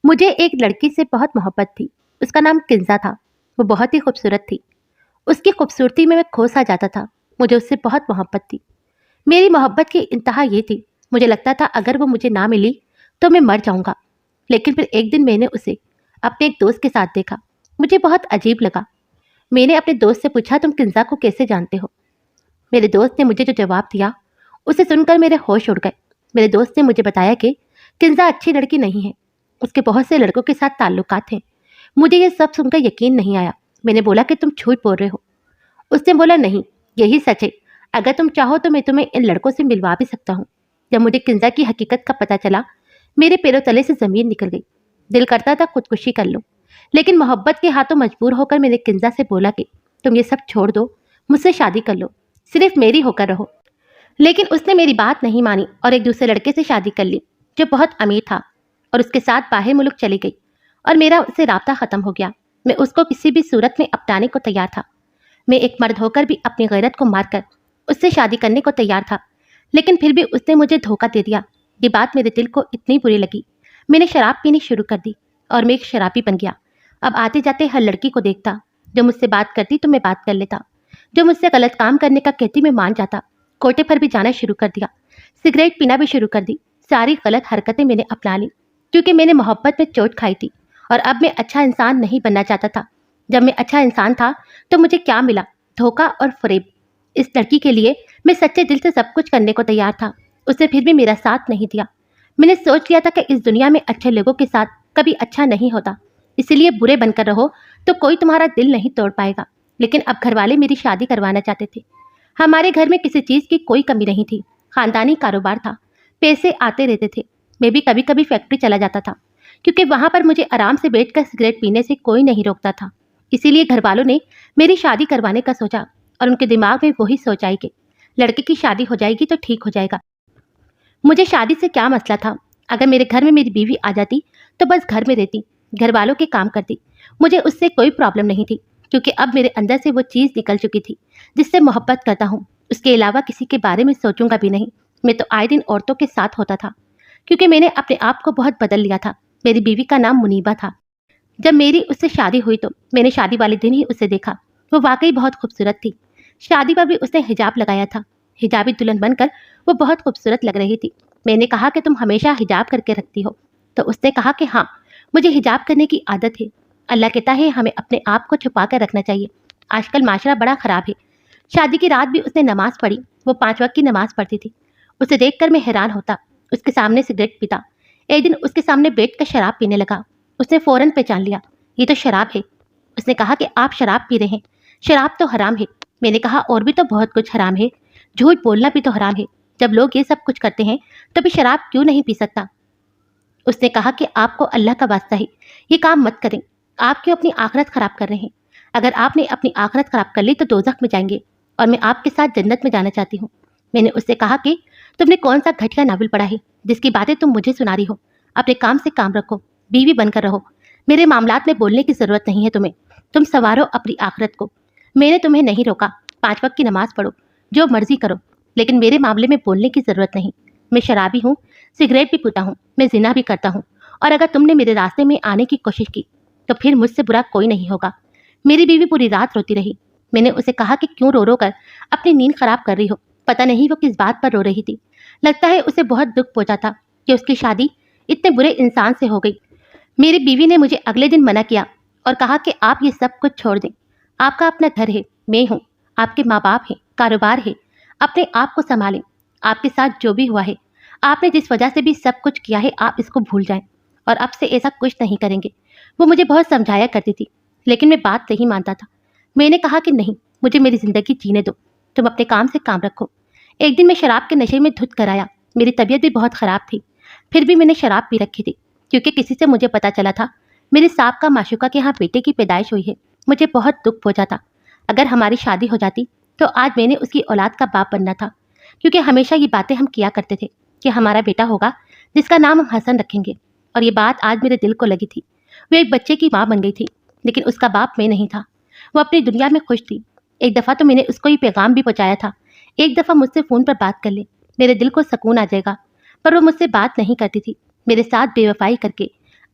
مجھے ایک لڑکی سے بہت محبت تھی۔ اس کا نام کنزا تھا۔ وہ بہت ہی خوبصورت تھی۔ اس کی خوبصورتی میں کھو سا جاتا تھا۔ مجھے اس سے بہت محبت تھی۔ میری محبت کی انتہا یہ تھی، مجھے لگتا تھا اگر وہ مجھے نہ ملی تو میں مر جاؤں گا۔ لیکن پھر ایک دن میں نے اسے اپنے ایک دوست کے ساتھ دیکھا۔ مجھے بہت عجیب لگا۔ میں نے اپنے دوست سے پوچھا، تم کنزا کو کیسے جانتے ہو؟ میرے دوست نے مجھے جو جواب دیا اسے سن کر میرے ہوش اڑ گئے۔ میرے دوست نے مجھے بتایا کہ کنزا اچھی لڑکی نہیں ہے، اس کے بہت سے لڑکوں کے ساتھ تعلقات ہیں۔ مجھے یہ سب سن کر یقین نہیں آیا۔ میں نے بولا کہ تم جھوٹ بول رہے ہو۔ اس نے بولا نہیں، یہی سچ ہے، اگر تم چاہو تو میں تمہیں ان لڑکوں سے ملوا بھی سکتا ہوں۔ جب مجھے کنزا کی حقیقت کا پتہ چلا، میرے پیروں تلے سے زمین نکل گئی۔ دل کرتا تھا خودکشی کر لوں، لیکن محبت کے ہاتھوں مجبور ہو کر میں نے کنزا سے بولا کہ تم یہ سب چھوڑ دو، مجھ سے شادی کر لو، صرف میری ہو کر رہو۔ لیکن اس نے میری بات نہیں مانی اور ایک دوسرے لڑکے سے شادی کر لی جو بہت امیر تھا، اور اس کے ساتھ باہر ملک چلی گئی اور میرا اس سے رابطہ ختم ہو گیا۔ میں اس کو کسی بھی صورت میں اپنانے کو تیار تھا۔ میں ایک مرد ہو کر بھی اپنی غیرت کو مار کر اس سے شادی کرنے کو تیار تھا، لیکن پھر بھی اس نے مجھے دھوکہ دے دیا۔ یہ بات میرے دل کو اتنی بری لگی، میں نے شراب پینی شروع کر دی اور میں ایک شرابی بن گیا۔ اب آتے جاتے ہر لڑکی کو دیکھتا، جو مجھ سے بات کرتی تو میں بات کر لیتا، جو مجھ سے غلط کام کرنے کا کہتی میں مان جاتا۔ کوٹے پر بھی جانا شروع کر دیا، سگریٹ پینا بھی شروع کر دی۔ ساری غلط حرکتیں میں نے اپنا لی کیونکہ میں نے محبت میں چوٹ کھائی تھی اور اب میں اچھا انسان نہیں بننا چاہتا تھا۔ جب میں اچھا انسان تھا تو مجھے کیا ملا؟ دھوکہ اور فریب۔ اس لڑکی کے لیے میں سچے دل سے سب کچھ کرنے کو تیار تھا، اس نے پھر بھی میرا ساتھ نہیں دیا۔ میں نے سوچ لیا تھا کہ اس دنیا میں اچھے لوگوں کے ساتھ کبھی اچھا نہیں ہوتا، اسی لیے برے بن کر رہو تو کوئی تمہارا دل نہیں توڑ پائے گا۔ لیکن اب گھر والے میری شادی کروانا چاہتے تھے۔ ہمارے گھر میں کسی چیز کی کوئی کمی نہیں تھی، خاندانی کاروبار تھا، پیسے آتے رہتے تھے۔ میں بھی کبھی کبھی فیکٹری چلا جاتا تھا کیونکہ وہاں پر مجھے آرام سے بیٹھ کر سگریٹ پینے سے کوئی نہیں روکتا تھا۔ اسی لیے گھر والوں نے میری شادی کروانے کا سوچا اور ان کے دماغ میں وہی سوچ آئی کہ لڑکے کی شادی ہو جائے گی تو ٹھیک ہو جائے گا۔ مجھے شادی سے کیا مسئلہ تھا؟ اگر میرے گھر میں میری بیوی آ جاتی تو بس گھر میں رہتی، گھر والوں کے کام کرتی، مجھے اس سے کوئی پرابلم نہیں تھی کیونکہ اب میرے اندر سے وہ چیز نکل چکی تھی جس سے محبت کرتا ہوں۔ اس کے علاوہ کسی کے بارے میں سوچوں گا بھی نہیں۔ میں تو آئے دن عورتوں کے ساتھ ہوتا تھا کیونکہ میں نے اپنے آپ کو بہت بدل لیا تھا۔ میری بیوی کا نام منیبہ تھا۔ جب میری اس سے شادی ہوئی تو میں نے شادی والے دن ہی اسے دیکھا۔ وہ واقعی بہت خوبصورت تھی۔ شادی پر بھی اس نے حجاب لگایا تھا، حجابی دلہن بن کر وہ بہت خوبصورت لگ رہی تھی۔ میں نے کہا کہ تم ہمیشہ حجاب کر کے رکھتی ہو؟ تو اس نے کہا کہ ہاں، مجھے حجاب کرنے کی عادت ہے۔ اللہ کہتا ہے ہمیں اپنے آپ کو چھپا کر رکھنا چاہیے۔ آج کل معاشرہ بڑا خراب ہے۔ شادی کی رات بھی اس نے نماز پڑھی، وہ 5 وقت کی نماز پڑھتی تھی۔ اسے دیکھ کر میں حیران ہوتا، اس کے سامنے سگریٹ پیتا۔ ایک دن اس کے سامنے بیٹھ کر شراب پینے لگا۔ اس نے فوراً پہچان لیا، یہ تو شراب ہے۔ اس نے کہا کہ آپ شراب پی رہے ہیں، شراب تو حرام ہے۔ میں نے کہا اور بھی تو بہت کچھ حرام ہے، جھوٹ بولنا بھی تو حرام ہے۔ جب لوگ یہ سب کچھ کرتے ہیں تو بھی شراب کیوں نہیں پی سکتا؟ اس نے کہا کہ آپ کو اللہ کا واسطہ ہے یہ کام مت کریں، آپ کیوں اپنی آخرت خراب کر رہے ہیں؟ اگر آپ نے اپنی آخرت خراب کر لی تو دوزخ میں جائیں گے اور میں آپ کے ساتھ جنت میں جانا چاہتی ہوں۔ میں نے اس سے کہا کہ تم نے کون سا گھٹیا ناول پڑھا ہے جس کی باتیں تم مجھے سنا رہی ہو؟ اپنے کام سے کام رکھو، بیوی بن کر رہو۔ میرے معاملات میں بولنے کی ضرورت نہیں ہے تمہیں، تم سنوارو اپنی آخرت کو۔ میں نے تمہیں نہیں روکا، 5 وقت کی نماز پڑھو، جو مرضی کرو، لیکن میرے معاملے میں بولنے کی ضرورت نہیں۔ میں شرابی ہوں، سگریٹ بھی پیتا ہوں، میں زنا بھی کرتا ہوں، اور اگر تم نے میرے راستے میں آنے کی کوشش کی تو پھر مجھ سے برا کوئی نہیں ہوگا۔ میری بیوی پوری رات روتی رہی۔ میں نے اسے کہا کہ کیوں رو رو کر اپنی نیند خراب کر رہی ہو؟ پتہ نہیں وہ کس بات پر رو رہی تھی۔ لگتا ہے اسے بہت دکھ پہنچا تھا کہ اس کی شادی اتنے برے انسان سے ہو گئی۔ میری بیوی نے مجھے اگلے دن منع کیا اور کہا کہ آپ یہ سب کچھ چھوڑ دیں، آپ کا اپنا گھر ہے، میں ہوں، آپ کے ماں باپ ہیں، کاروبار ہے، اپنے آپ کو سنبھالیں۔ آپ کے ساتھ جو بھی ہوا ہے، آپ نے جس وجہ سے بھی سب کچھ کیا ہے، آپ اس کو بھول جائیں اور اب سے ایسا کچھ نہیں کریں گے۔ وہ مجھے بہت سمجھایا کرتی تھی لیکن میں بات نہیں مانتا تھا۔ میں نے کہا کہ نہیں، مجھے میری زندگی جینے دو، تم اپنے کام سے کام رکھو۔ ایک دن میں شراب کے نشے میں دھت کر آیا، میری طبیعت بھی بہت خراب تھی، پھر بھی میں نے شراب پی رکھی تھی کیونکہ کسی سے مجھے پتا چلا تھا میری سابقہ معشوقہ کے ہاں بیٹے کی پیدائش ہوئی ہے۔ مجھے بہت دکھ پہنچا تھا۔ اگر ہماری شادی ہو جاتی تو آج میں نے اس کی اولاد کا باپ بننا تھا، کیونکہ ہمیشہ یہ باتیں ہم کیا کرتے تھے کہ ہمارا بیٹا ہوگا جس کا نام ہم حسن رکھیں گے، اور یہ بات آج میرے دل کو لگی تھی۔ وہ ایک بچے کی ماں بن گئی تھی لیکن اس کا باپ میں نہیں تھا۔ وہ اپنی دنیا میں خوش تھی۔ ایک دفعہ تو میں نے اس کو یہ پیغام بھی پہنچایا تھا، ایک دفعہ مجھ سے فون پر بات کر لے، میرے دل کو سکون آ جائے گا، پر وہ مجھ سے بات نہیں کرتی تھی۔ میرے ساتھ بے وفائی کر کے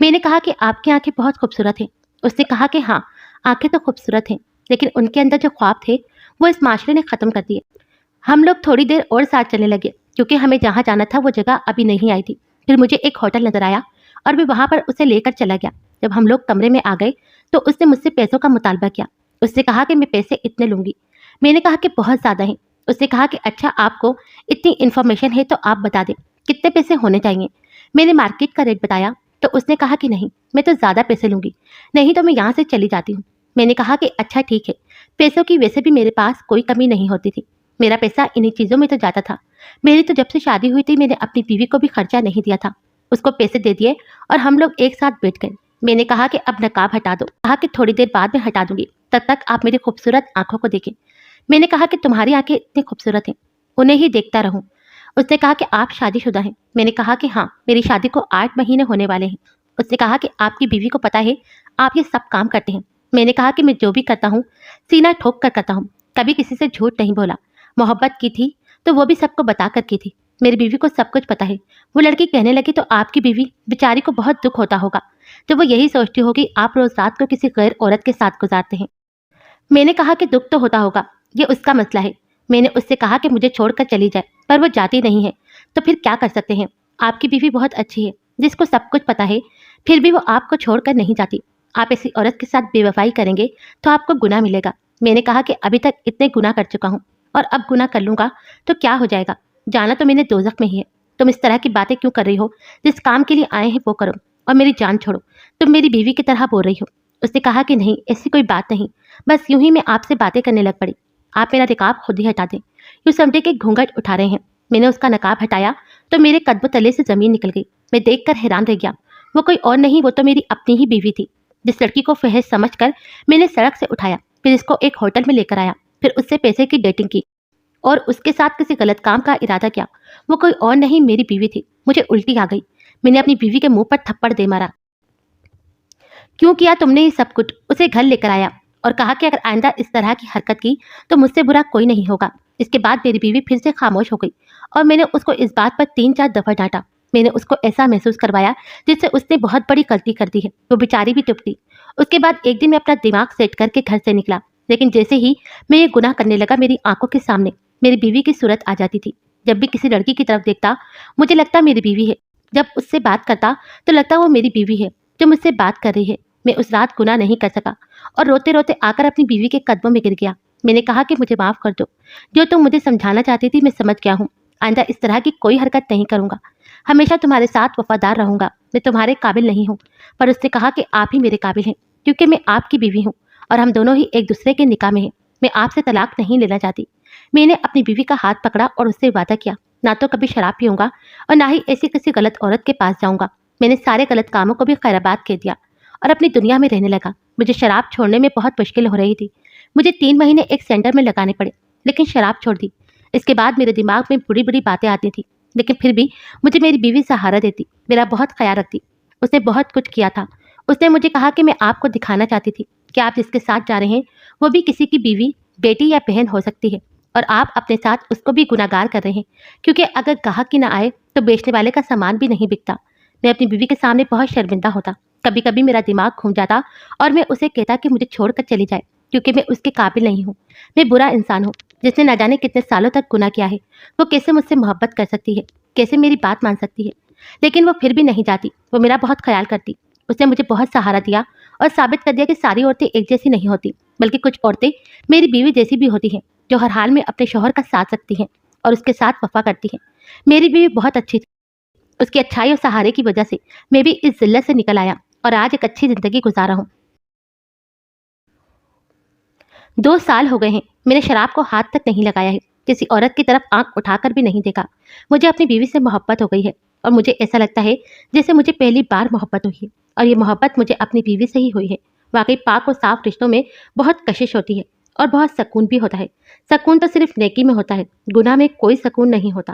میں نے کہا کہ آپ کی آنکھیں بہت خوبصورت ہیں۔ اس نے کہا کہ ہاں، آنکھیں تو خوبصورت ہیں، لیکن ان کے اندر جو خواب تھے وہ اس معاشرے نے ختم کر دیے۔ ہم لوگ تھوڑی دیر اور ساتھ چلنے لگے کیونکہ ہمیں جہاں جانا تھا وہ جگہ ابھی نہیں آئی تھی۔ پھر مجھے ایک ہوٹل نظر آیا اور میں وہاں پر اسے لے کر چلا گیا۔ جب ہم لوگ کمرے میں آ گئے تو اس نے مجھ سے پیسوں کا مطالبہ کیا۔ اس نے کہا کہ میں پیسے اتنے لوں گی۔ میں نے کہا کہ بہت زیادہ ہیں۔ اس نے کہا کہ اچھا، آپ کو اتنی انفارمیشن ہے تو آپ بتا دیں کتنے پیسے ہونے چاہیے۔ میں نے مارکیٹ کا ریٹ بتایا تو اس نے کہا کہ نہیں، میں تو زیادہ پیسے لوں گی، نہیں تو میں یہاں سے چلی جاتی ہوں۔ میں نے کہا کہ اچھا ٹھیک ہے، پیسوں کی ویسے بھی میرے پاس کوئی کمی نہیں ہوتی تھی، میرا پیسہ انہی چیزوں میں تو جاتا تھا۔ میری تو جب سے شادی ہوئی تھی میں نے اپنی بیوی کو بھی خرچہ نہیں دیا تھا، اس کو پیسے دے دیے اور ہم لوگ ایک ساتھ بیٹھ گئے۔ میں نے کہا کہ اب نقاب ہٹا دو۔ کہا کہ تھوڑی دیر بعد میں ہٹا دوں گی، تب تک آپ میری خوبصورت آنکھوں کو دیکھیں۔ میں نے کہا کہ تمہاری آنکھیں اتنی خوبصورت ہیں، انہیں ہی دیکھتا رہوں۔ اس نے کہا کہ آپ شادی شدہ ہیں؟ میں نے کہا کہ ہاں، میری شادی کو 8 مہینے ہونے والے ہیں۔ اس نے کہا کہ آپ کی بیوی کو پتا ہے آپ یہ سب کام کرتے ہیں؟ میں نے کہا کہ میں جو بھی کرتا ہوں سینہ ٹھوک کر کرتا ہوں، کبھی کسی سے جھوٹ نہیں بولا۔ محبت کی تھی تو وہ بھی سب کو بتا کر کی تھی۔ میری بیوی کو سب کچھ پتا ہے۔ وہ لڑکی کہنے لگی تو آپ کی بیوی بیچاری کو بہت دکھ ہوتا ہوگا جب وہ یہی سوچتی ہوگی آپ روز رات کو کسی غیر عورت کے ساتھ گزارتے ہیں۔ میں نے کہا کہ دکھ تو ہوتا ہوگا، یہ اس کا مسئلہ ہے۔ میں نے اس سے کہا کہ مجھے چھوڑ کر چلی جائے، پر وہ جاتی نہیں ہے، تو پھر کیا کر سکتے ہیں؟ آپ کی بیوی بہت اچھی ہے، جس کو سب کچھ پتا ہے، پھر بھی وہ آپ کو چھوڑ کر نہیں جاتی۔ آپ ایسی عورت کے ساتھ بے وفائی کریں گے تو آپ کو گناہ ملے گا۔ میں نے کہا کہ ابھی تک اتنے گناہ کر چکا ہوں اور اب گناہ کر لوں گا تو کیا ہو جائے گا؟ جانا تو میں نے دوزخ میں ہی ہے۔ تم اس طرح کی باتیں کیوں کر رہی ہو؟ جس کام کے لیے آئے ہیں وہ کرو اور میری جان چھوڑو۔ تم میری بیوی کی طرح بول رہی ہو۔ اس نے کہا کہ نہیں، ایسی کوئی بات نہیں، بس یوں ہی میں آپ سے باتیں کرنے لگ پڑی۔ آپ میرا نقاب خود ہی ہٹا دیں۔ یوں سمجھے کہ گھونگھٹ اٹھا رہے ہیں۔ میں نے اس کا نقاب ہٹایا تو میرے قدموں تلے سے زمین نکل گئی۔ میں دیکھ کر حیران رہ گیا۔ وہ کوئی اور نہیں، وہ تو میری اپنی ہی بیوی تھی، جس لڑکی کو فحش سمجھ کر میں نے سڑک سے اٹھایا، پھر اس کو ایک ہوٹل میں لے کر آیا، پھر اس سے پیسے کی ڈیٹنگ کی اور اس کے ساتھ کسی غلط کام کا ارادہ کیا۔ وہ کوئی اور نہیں، میری بیوی تھی۔ مجھے الٹی آ گئی۔ میں نے اپنی بیوی کے منہ پر تھپڑ دے مارا۔ کیوں کیا تم نے یہ سب کچھ؟ اسے گھر لے کر آیا اور کہا کہ اگر آئندہ اس طرح کی حرکت کی تو مجھ سے برا کوئی نہیں ہوگا۔ اس کے بعد میری بیوی پھر سے خاموش ہو گئی اور میں نے اس کو اس بات پر 3-4 دفعہ ڈانٹا۔ میں نے اس کو ایسا محسوس کروایا جس سے اس نے بہت بڑی غلطی کر دی ہے۔ وہ بیچاری بھی چپ تھی۔ اس کے بعد ایک دن میں اپنا دماغ سیٹ کر کے گھر سے نکلا، لیکن جیسے ہی میں یہ گناہ کرنے لگا میری آنکھوں کے سامنے میری بیوی کی صورت آ جاتی تھی۔ جب بھی کسی لڑکی کی طرف دیکھتا مجھے لگتا میری بیوی ہے، جب اس سے بات کرتا تو لگتا وہ میری بیوی ہے جو مجھ سے بات کر رہی ہے۔ میں اس رات گناہ نہیں کر سکا اور روتے روتے آ کر اپنی بیوی کے قدموں میں گر گیا۔ میں نے کہا کہ مجھے معاف کر دو، جو تم مجھے سمجھانا چاہتی تھی میں سمجھ گیا ہوں، آئندہ اس طرح کی کوئی حرکت نہیں کروں گا، ہمیشہ تمہارے ساتھ وفادار رہوں گا، میں تمہارے قابل نہیں ہوں۔ پر اس نے کہا کہ آپ ہی میرے قابل ہیں، کیونکہ میں آپ کی بیوی ہوں اور ہم دونوں ہی ایک دوسرے کے نکاح میں ہیں۔ میں آپ سے طلاق نہیں لینا چاہتی۔ میں نے اپنی بیوی کا ہاتھ پکڑا اور اس سے وعدہ کیا نہ تو کبھی شراب پیوں گا اور نہ ہی ایسی کسی غلط عورت کے پاس جاؤں گا۔ میں نے سارے غلط کاموں کو بھی خیر آباد کہہ دیا اور اپنی دنیا میں رہنے لگا۔ مجھے شراب چھوڑنے میں بہت مشکل ہو رہی تھی۔ مجھے 3 مہینے ایک سینٹر میں لگانے پڑے، لیکن شراب چھوڑ دی۔ اس کے بعد میرے دماغ میں بڑی بڑی باتیں آتی تھی، لیکن پھر بھی مجھے میری بیوی سہارا دیتی، میرا بہت خیال رکھتی۔ اس نے بہت کچھ کیا تھا۔ اس نے مجھے کہا کہ میں آپ کو دکھانا چاہتی تھی کہ آپ جس کے ساتھ جا رہے ہیں وہ بھی کسی کی بیوی، بیٹی یا بہن ہو سکتی ہے، اور آپ اپنے ساتھ اس کو بھی گناہگار کر رہے ہیں، کیونکہ اگر گاہک ہی نہ آئے تو بیچنے والے کا سامان بھی نہیں بکتا۔ میں اپنی بیوی کے سامنے بہت شرمندہ ہوتا۔ کبھی کبھی میرا دماغ گھوم جاتا اور میں اسے کہتا کہ مجھے چھوڑ کر چلی جائے، کیونکہ میں اس کے قابل نہیں ہوں، میں برا انسان ہوں جس نے نہ جانے کتنے سالوں تک گناہ کیا ہے۔ وہ کیسے مجھ سے محبت کر سکتی ہے، کیسے میری بات مان سکتی ہے؟ لیکن وہ پھر بھی نہیں جاتی، وہ میرا بہت خیال کرتی۔ اس نے مجھے بہت سہارا دیا اور ثابت کر دیا کہ ساری عورتیں ایک جیسی نہیں ہوتی، بلکہ کچھ عورتیں میری بیوی جیسی بھی ہوتی ہیں جو ہر حال میں اپنے شوہر کا ساتھ رکھتی ہیں اور اس کے ساتھ وفا کرتی ہیں۔ میری بیوی بہت اچھی تھی۔ اس کی اچھائی اور سہارے کی وجہ سے میں بھی اس ذلت سے نکل آیا اور آج ایک اچھی زندگی گزارا ہوں۔ 2 سال ہو گئے ہیں میں نے شراب کو ہاتھ تک نہیں لگایا ہے، کسی عورت کی طرف آنکھ اٹھا کر بھی نہیں دیکھا۔ مجھے اپنی بیوی سے محبت ہو گئی ہے اور مجھے ایسا لگتا ہے جیسے مجھے پہلی بار محبت ہوئی ہے، اور یہ محبت مجھے اپنی بیوی سے ہی ہوئی ہے۔ واقعی پاک و صاف رشتوں میں بہت کشش ہوتی ہے اور بہت سکون بھی ہوتا ہے۔ سکون تو صرف نیکی میں ہوتا ہے، گناہ میں کوئی سکون نہیں ہوتا۔